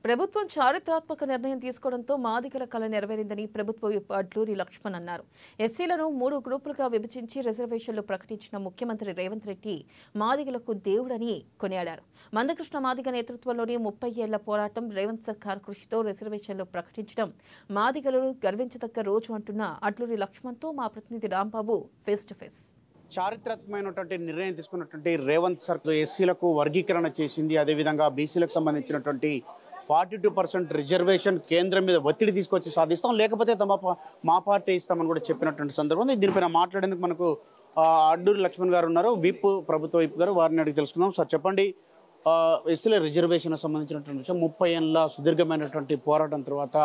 ప్రభుత్వం చారిత్రాత్మక నిర్ణయం తీసుకోవడంతో మాదిగల కళ నెరవేరిందని ప్రభుత్వ విప్ అడ్లూరి లక్ష్మణ్ అన్నారు. ఎస్సీలను 3 గ్రూపులుగా విభజించి రిజర్వేషన్లు ప్రకటించిన ముఖ్యమంత్రి రేవంత్ రెడ్డి మాదిగలకు దేవుడని కొనియాడారు. మందకృష్ణ మాదిగ నేతృత్వంలోని 30 ఏళ్ల పోరాటం రేవంత్ సర్కార్ కృషితో రిజర్వేషన్లు ప్రకటించడం మాదిగలు గర్వించదగ్గ రోజు అంటున్న అడ్లూరి లక్ష్మణ్తో మా ప్రతినిధి రాంబాబు ఫేస్ టు ఫేస్. చారిత్రాత్మకమైనటువంటి నిర్ణయం తీసుకున్నటువంటి రేవంత్ సర్కార్ ఎస్సీలకు వర్గీకరణ చేసింది. అదేవిధంగా బీసీలకు సంబంధించినటువంటి 42% రిజర్వేషన్ కేంద్రం మీద ఒత్తిడి తీసుకొచ్చి సాధిస్తాం, లేకపోతే మా పార్టీ ఇస్తామని కూడా చెప్పినటువంటి సందర్భం. దీనిపైన మాట్లాడేందుకు మనకు అడ్లూరి లక్ష్మణ్ గారు ఉన్నారు, ప్రభుత్వ విప్ గారు. వారిని అడిగి తెలుసుకుందాం. సార్ చెప్పండి, ఎస్సీల రిజర్వేషన్ సంబంధించినటువంటి విషయం 30 ఏళ్ళ సుదీర్ఘమైనటువంటి పోరాటం తర్వాత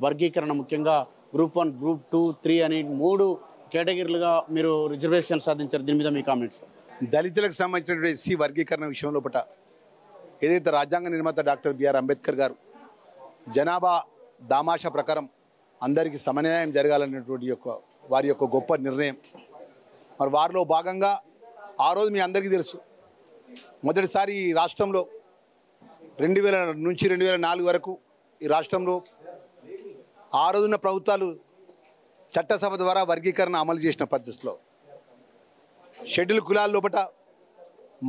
వర్గీకరణ, ముఖ్యంగా గ్రూప్ 1, గ్రూప్ 2, 3 అని 3 కేటగిరీలుగా మీరు రిజర్వేషన్ సాధించారు. దీని మీద మీ కామెంట్స్. దళితులకు సంబంధించినటువంటి ఎస్సీ వర్గీకరణ విషయంలో ఏదైతే రాజ్యాంగ నిర్మాత డాక్టర్ బిఆర్ అంబేద్కర్ గారు జనాభా దామాషా ప్రకారం అందరికీ సమన్యాయం జరగాలనేటువంటి వారి యొక్క గొప్ప నిర్ణయం. మరి వారిలో భాగంగా ఆ రోజు మీ అందరికీ తెలుసు, మొదటిసారి ఈ రాష్ట్రంలో 2000 నుంచి 2004 వరకు ఈ రాష్ట్రంలో ఆ రోజున్న ప్రభుత్వాలు చట్టసభ ద్వారా వర్గీకరణ అమలు చేసిన పద్ధతిలో షెడ్యూల్ కులాల లోపల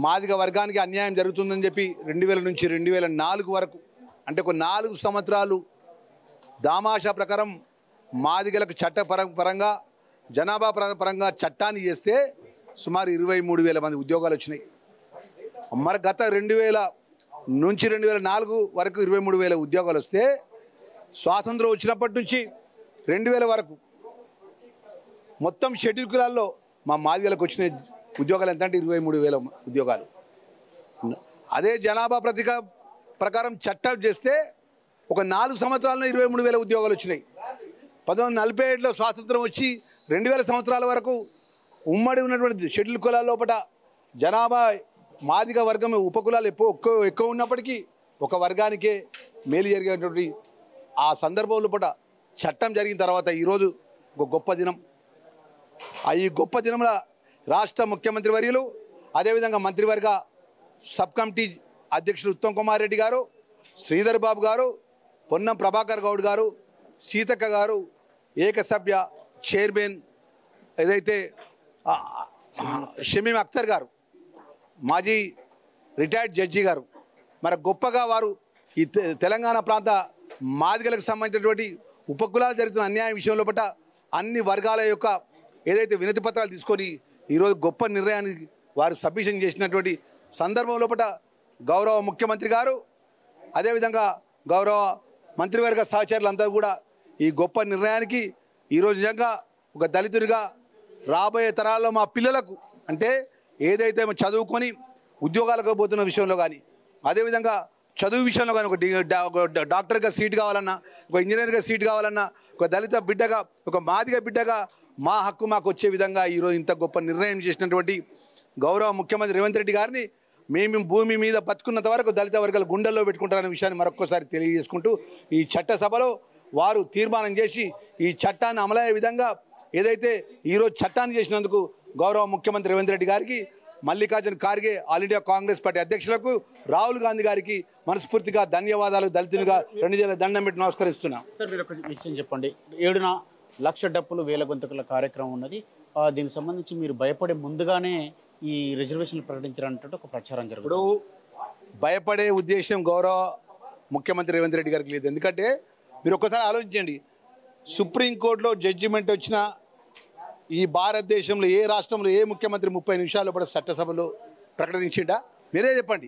మాదిగ వర్గానికి అన్యాయం జరుగుతుందని చెప్పి 2000 నుంచి 2004 వరకు, అంటే ఒక 4 సంవత్సరాలు దామాషా ప్రకారం మాదిగలకు చట్టపరంగా జనాభా పరంగా చట్టాన్ని చేస్తే సుమారు 23,000 మంది ఉద్యోగాలు వచ్చినాయి. మరి గత 2000 నుంచి 2004 వరకు 23,000 ఉద్యోగాలు వస్తే, స్వాతంత్రం వచ్చినప్పటి నుంచి 2000 వరకు మొత్తం షెడ్యూల్ కులాల్లో మా మాదిగలకు వచ్చిన ఉద్యోగాలు ఎంత అంటే 23,000 ఉద్యోగాలు. అదే జనాభా ప్రకారం చట్టం చేస్తే ఒక 4 సంవత్సరాల్లో 23,000 ఉద్యోగాలు వచ్చినాయి. 1947లో స్వాతంత్రం వచ్చి 2000 సంవత్సరాల వరకు ఉమ్మడి ఉన్నటువంటి షెడ్యూల్ కులాల లోపల జనాభా మాదిగ వర్గం ఉపకులాలు ఎక్కువ ఉన్నప్పటికీ ఒక వర్గానికే మేలు జరిగేటువంటి ఆ సందర్భం లోపల చట్టం జరిగిన తర్వాత ఈరోజు ఒక గొప్ప దినం. ఈ గొప్ప దినంలో రాష్ట్ర ముఖ్యమంత్రి వర్యులు, అదేవిధంగా మంత్రివర్గ సబ్ కమిటీ అధ్యక్షులు ఉత్తమ్ కుమార్ రెడ్డి గారు, శ్రీధర్ బాబు గారు, పొన్నం ప్రభాకర్ గౌడ్ గారు, సీతక్క గారు, ఏకసభ్య చైర్మన్ ఏదైతే షమీమ్ అఖ్తర్ గారు, మాజీ రిటైర్డ్ జడ్జి గారు, మరి గొప్పగా వారు ఈ తెలంగాణ ప్రాంత మాదిగలకు సంబంధించినటువంటి ఉపకులాలు జరుగుతున్న అన్యాయం విషయంలో పట్ల అన్ని వర్గాల యొక్క ఏదైతే వినతి పత్రాలు తీసుకొని ఈరోజు గొప్ప నిర్ణయానికి వారు సబ్మిషన్ చేసినటువంటి సందర్భం లోపల గౌరవ ముఖ్యమంత్రి గారు, అదేవిధంగా గౌరవ మంత్రివర్గ సహచరులందరూ కూడా ఈ గొప్ప నిర్ణయానికి ఈరోజు నిజంగా ఒక దళితుడిగా రాబోయే తరాల్లో మా పిల్లలకు, అంటే ఏదైతే చదువుకొని ఉద్యోగాలకు పోతున్న విషయంలో కానీ, అదేవిధంగా చదువు విషయంలో కానీ ఒక డాక్టర్గా సీట్ కావాలన్నా, ఒక ఇంజనీర్గా సీట్ కావాలన్నా, ఒక దళిత బిడ్డగా, ఒక మాదిగ బిడ్డగా మా హక్కు మాకు వచ్చే విధంగా ఈరోజు ఇంత గొప్ప నిర్ణయం చేసినటువంటి గౌరవ ముఖ్యమంత్రి రేవంత్ రెడ్డి గారిని మేము భూమి మీద బతుకున్నంత వరకు దళిత వర్గాల గుండెల్లో పెట్టుకుంటారనే విషయాన్ని మరొకసారి తెలియజేసుకుంటూ, ఈ చట్టసభలో వారు తీర్మానం చేసి ఈ చట్టాన్ని అమలయ్యే విధంగా ఏదైతే ఈరోజు చట్టాన్ని చేసినందుకు గౌరవ ముఖ్యమంత్రి రేవంత్ రెడ్డి గారికి, Mallikarjuna Kharge all India Congress party అధ్యక్షులకు, రాహుల్ గాంధీ గారికి మనస్ఫూర్తిగా ధన్యవాదాలు. దళితులుగా 2 చేతుల దండం పెట్టి నమస్కరిస్తున్నాం. సార్, మీరు ఒక విషయం చెప్పండి. 7న లక్ష డప్పులు వేల గొంతుకుల కార్యక్రమం ఉన్నది. దీనికి సంబంధించి మీరు భయపడే ముందుగానే ఈ రిజర్వేషన్లు ప్రకటించారంటే ఒక ప్రచారం జరుగుతుంది. ఇప్పుడు భయపడే ఉద్దేశం గౌరవ ముఖ్యమంత్రి రేవంత్ రెడ్డి గారికి లేదు. ఎందుకంటే మీరు ఒక్కసారి ఆలోచించండి, సుప్రీంకోర్టులో జడ్జిమెంట్ వచ్చిన ఈ భారతదేశంలో ఏ రాష్ట్రంలో ఏ ముఖ్యమంత్రి 30 నిమిషాల లోపల చట్టసభలో ప్రకటించిండా? మీరే చెప్పండి.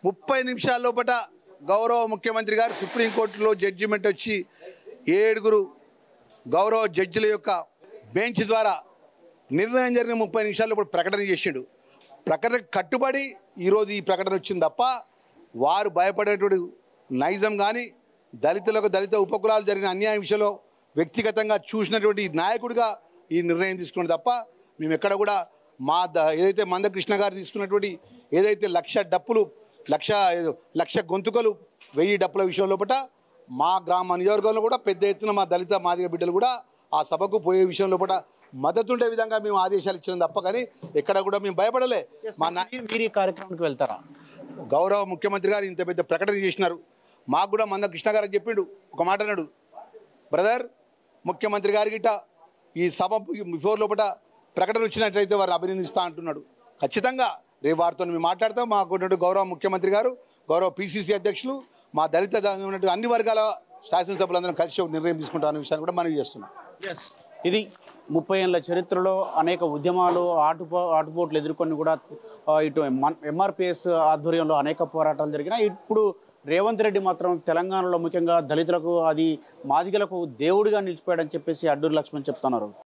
30 నిమిషాల లోపల గౌరవ ముఖ్యమంత్రి గారు సుప్రీంకోర్టులో జడ్జిమెంట్ వచ్చి 7 గౌరవ జడ్జిల యొక్క బెంచ్ ద్వారా నిర్ణయం జరిగిన 30 నిమిషాల్లో కూడా ప్రకటన చేసిండు. ప్రకటన కట్టుబడి ఈరోజు ఈ ప్రకటన వచ్చింది తప్ప వారు భయపడేటువంటి నైజం కానీ, దళిత ఉపకులాలు జరిగిన అన్యాయం విషయంలో వ్యక్తిగతంగా చూసినటువంటి నాయకుడిగా ఈ నిర్ణయం తీసుకున్నది తప్ప మేము ఎక్కడ కూడా ఏదైతే మందకృష్ణ గారు తీసుకున్నటువంటి ఏదైతే లక్ష గొంతుకలు 1000 డప్పుల విషయంలో మా గ్రామ నియోజకవర్గంలో కూడా పెద్ద ఎత్తున మా దళిత మాదిగ బిడ్డలు కూడా ఆ సభకు పోయే విషయంలో మద్దతుండే విధంగా మేము ఆదేశాలు ఇచ్చినాం తప్ప కానీ ఎక్కడ కూడా మేము భయపడలే. మీరు ఈ కార్యక్రమానికి వెళ్తారా? గౌరవ ముఖ్యమంత్రి గారు ఇంత పెద్ద ప్రకటన చేసినారు. మాకు కూడా మంద కృష్ణ గారికి చెప్పిండు, ఒక మాట అన్నాడు, బ్రదర్ ముఖ్యమంత్రి గారికి ఇట్ట ఈ సభ బిఫోర్ లోపల ప్రకటన వచ్చినట్లయితే వారు అభినందిస్తా అంటున్నాడు. ఖచ్చితంగా రేపు వారితో మేము మాట్లాడతాం. మాకు గౌరవ ముఖ్యమంత్రి గారు, గౌరవ పిసిసి అధ్యక్షులు, మా దళిత ఉన్నటువంటి అన్ని వర్గాల శాసనసభ్యులందరం కలిసి ఒక నిర్ణయం తీసుకుంటాం అనే విషయాన్ని కూడా మనం చేస్తున్నాం. ఇది 30 ఏళ్ల చరిత్రలో అనేక ఉద్యమాలు ఆటుపోట్లు ఎదుర్కొని కూడా ఇటు ఎంఆర్పిఎస్ ఆధ్వర్యంలో అనేక పోరాటాలు జరిగినాయి. ఇప్పుడు రేవంత్ రెడ్డి మాత్రం తెలంగాణలో ముఖ్యంగా దళితులకు, అది మాదిగలకు దేవుడిగా నిలిచిపోయాడని చెప్పేసి అడ్డూరి లక్ష్మణ్ చెప్తున్నారు.